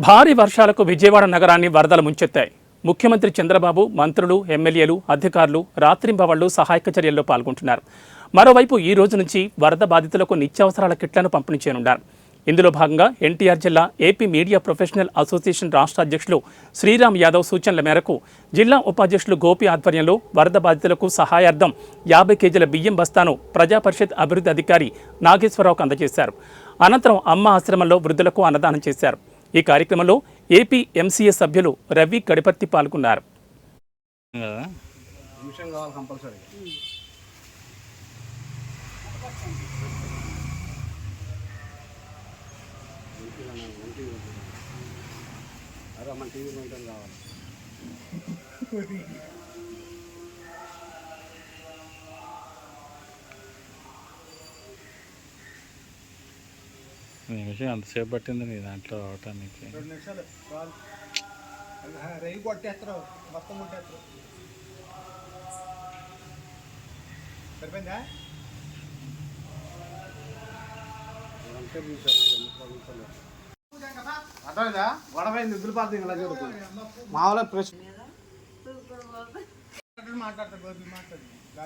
భారీ వర్షాలకు విజయవాడ నగరాన్ని వరదలు ముంచెత్తాయి. ముఖ్యమంత్రి చంద్రబాబు, మంత్రులు, ఎమ్మెల్యేలు, అధికారులు రాత్రింబవళ్లు సహాయక చర్యల్లో పాల్గొంటున్నారు. మరోవైపు ఈ రోజు నుంచి వరద బాధితులకు నిత్యావసరాల కిట్లను పంపిణీ చేయనున్నారు. ఇందులో భాగంగా ఎన్టీఆర్ జిల్లా ఏపీ మీడియా ప్రొఫెషనల్ అసోసియేషన్ రాష్ట్ర అధ్యక్షులు శ్రీరామ్ యాదవ్ సూచనల మేరకు జిల్లా ఉపాధ్యక్షులు గోపి ఆధ్వర్యంలో వరద బాధితులకు సహాయార్థం 50 కేజీల బియ్యం బస్తాను ప్రజాపరిషత్ అభివృద్ధి అధికారి నాగేశ్వరరావుకు అందజేశారు. అనంతరం అమ్మ ఆశ్రమంలో వృద్ధులకు అన్నదానం చేశారు. ఈ కార్యక్రమంలో ఏపీ ఎంసీఏ సభ్యులు రవి గడిపర్తి పాల్గొన్నారు. నిమిషం అంతసేపు పట్టింది నీ దాంట్లో రావటానికి. 2 నిమిషాలు రేగి కొట్టేస్తారు, మొత్తం కొట్టేస్తారు. సరిపోయిందా? అర్థమైందా? గొడవైంది, నిధులు పాలతో ఇలా జరుగుతుంది. మామూలుగా ప్రశ్న మాట్లాడతారు.